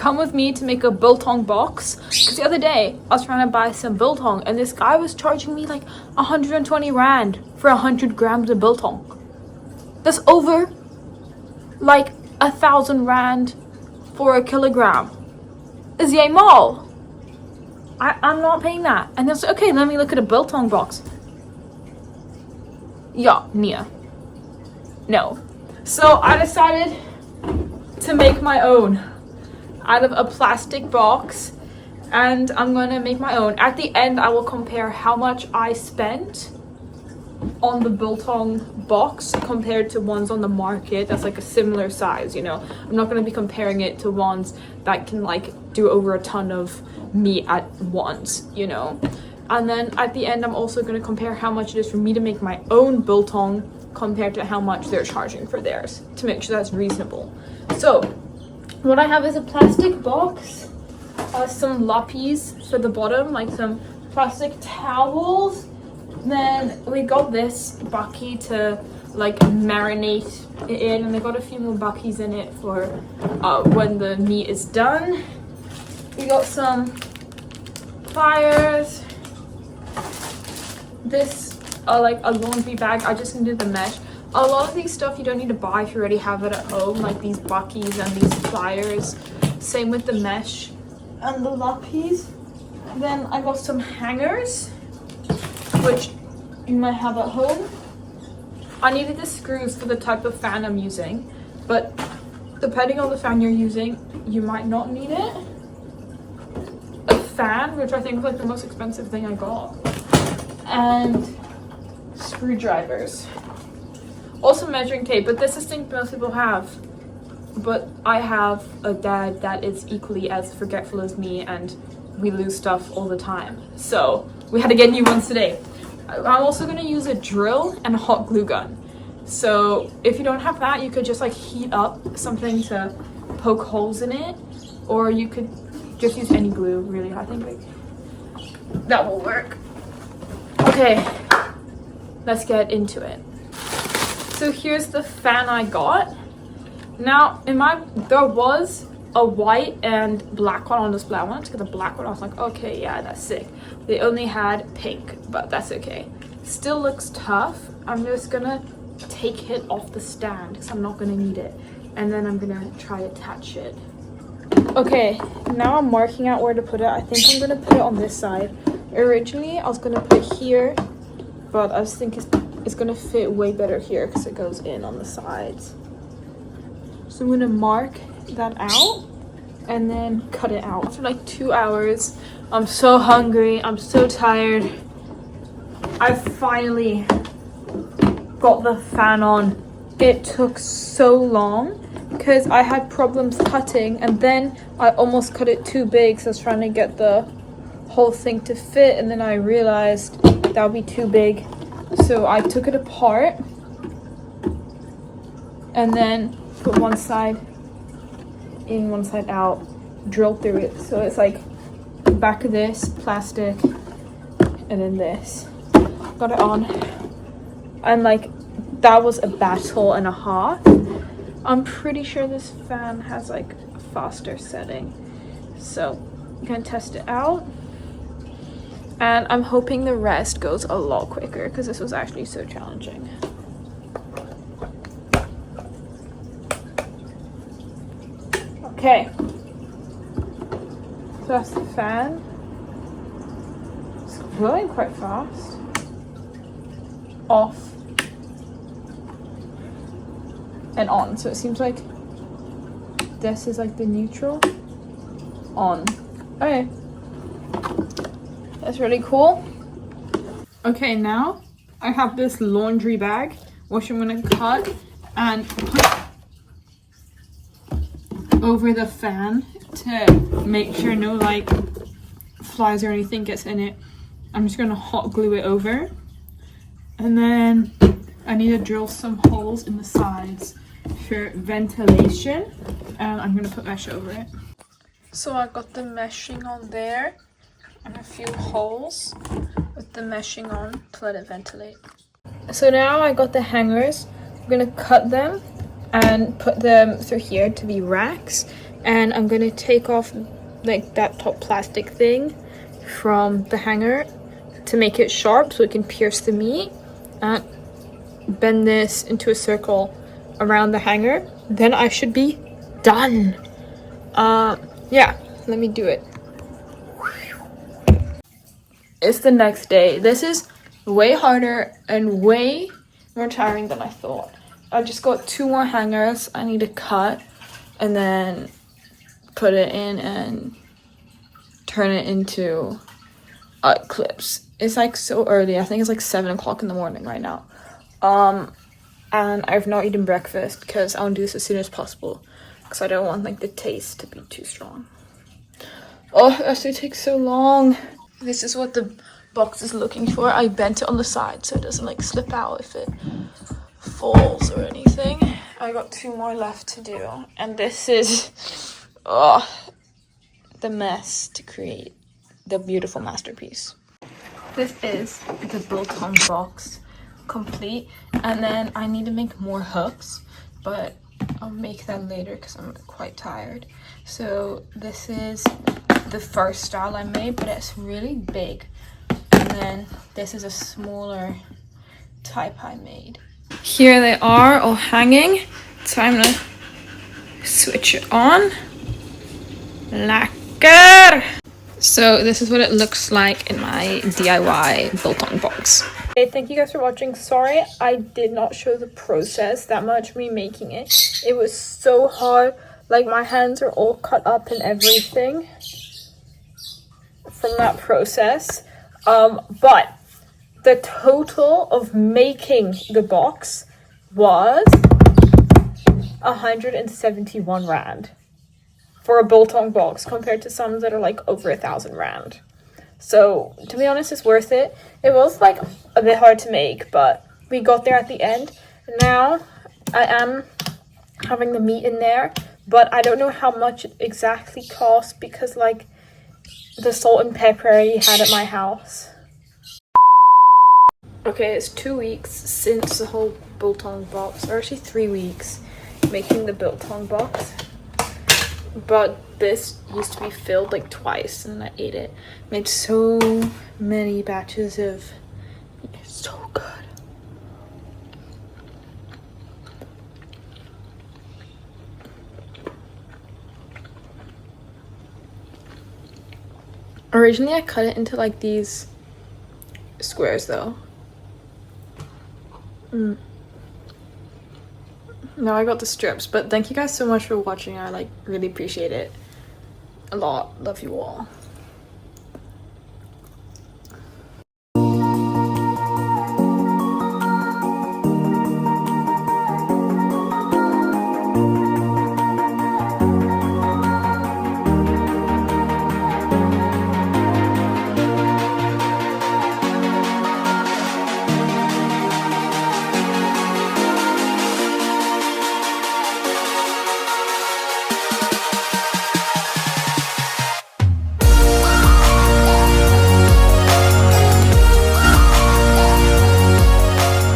come with me to make a biltong box, because the other day I was trying to buy some biltong and this guy was charging me like 120 rand for 100 grams of biltong. That's over like 1,000 rand for a kilogram. Is yay mall. I'm not paying that. And it's okay, let me look at a biltong box. Yeah, Nia. No. So I decided to make my own out of a plastic box, and I'm gonna make my own. At the end I will compare how much I spent on the biltong box compared to ones on the market that's like a similar size, you know. I'm not going to be comparing it to ones that can like do over a ton of meat at once, you know. And then at the end I'm also going to compare how much it is for me to make my own biltong compared to how much they're charging for theirs, to make sure that's reasonable. So what I have is a plastic box, some lappies for the bottom, like some plastic towels. Then we got this bucky to like marinate it in, and they got a few more buckies in it for when the meat is done. We got some pliers. This like a laundry bag. I just needed the mesh. A lot of these stuff you don't need to buy if you already have it at home, like these buckies and these pliers. Same with the mesh and the lappies. Then I got some hangers, which you might have at home. I needed the screws for the type of fan I'm using, but depending on the fan you're using, you might not need it. A fan, which I think is like the most expensive thing I got, and screwdrivers. Also measuring tape, but this is thing most people have. But I have a dad that is equally as forgetful as me, and we lose stuff all the time. So we had to get new ones today. I'm also going to use a drill and a hot glue gun. So if you don't have that, you could just like heat up something to poke holes in it, or you could just use any glue, really. I think like that will work. Okay, let's get into it. So here's the fan I got. Now there was a white and black one on display. I wanted to get the black one. I was like, okay, yeah, that's sick. They only had pink, but that's okay. Still looks tough. I'm just gonna take it off the stand because I'm not gonna need it, and then I'm gonna try to attach it. Okay, now I'm marking out where to put it. I think I'm gonna put it on this side. Originally I was gonna put it here, but I just think it's gonna fit way better here because it goes in on the sides. So I'm gonna mark that out and then cut it out. For like 2 hours. I'm so hungry, I'm so tired. I finally got the fan on. It took so long because I had problems cutting, and then I almost cut it too big, so I was trying to get the whole thing to fit, and then I realized that would be too big, so I took it apart and then put one side in, one side out, drill through it, so it's like back of this plastic and then this. Got it on, and like that was a battle and a half. I'm pretty sure this fan has like a faster setting, so I'm gonna test it out, and I'm hoping the rest goes a lot quicker because this was actually so challenging. Okay, so that's the fan. It's blowing quite fast. Off and on, so it seems like this is like the neutral. On. Okay, that's really cool. Okay, now I have this laundry bag which I'm gonna cut and put over the fan to make sure no like flies or anything gets in it. I'm just gonna hot glue it over, and then I need to drill some holes in the sides for ventilation, and I'm gonna put mesh over it. So I got the meshing on there and a few holes with the meshing on to let it ventilate. So now I got the hangers. I'm gonna cut them and put them through here to be racks, and I'm gonna take off like that top plastic thing from the hanger to make it sharp so it can pierce the meat, and bend this into a circle around the hanger. Then I should be done. Yeah, let me do it. It's the next day. This is way harder and way more tiring than I thought. I just got 2 more hangers I need to cut and then put it in and turn it into clips. It's like so early. I think it's like 7 o'clock in the morning right now. And I've not eaten breakfast because I want to do this as soon as possible because I don't want like the taste to be too strong. Oh, it actually takes so long. This is what the box is looking for. I bent it on the side so it doesn't like slip out if it falls or anything. I got 2 more left to do, and this is the mess to create the beautiful masterpiece. This is the biltong box complete, and then I need to make more hooks, but I'll make that later because I'm quite tired. So this is the first style I made, but it's really big, and then this is a smaller type I made. Here they are all hanging. Time to switch it on. Lekker! So this is what it looks like in my DIY biltong box. Okay, thank you guys for watching. Sorry I did not show the process that much, me making it. It was so hard. Like my hands are all cut up and everything from that process. But the total of making the box was 171 rand for a biltong box compared to some that are like over 1,000 rand. So to be honest, it's worth it. It was like a bit hard to make, but we got there at the end. Now I am having the meat in there, but I don't know how much it exactly costs because like the salt and pepper I already had at my house. Okay, it's 2 weeks since the whole biltong box, or actually 3 weeks making the biltong box. But this used to be filled like twice and I ate it. Made so many batches of, it's so good. Originally I cut it into like these squares though. Now I got the strips, but thank you guys so much for watching. I like really appreciate it a lot. Love you all.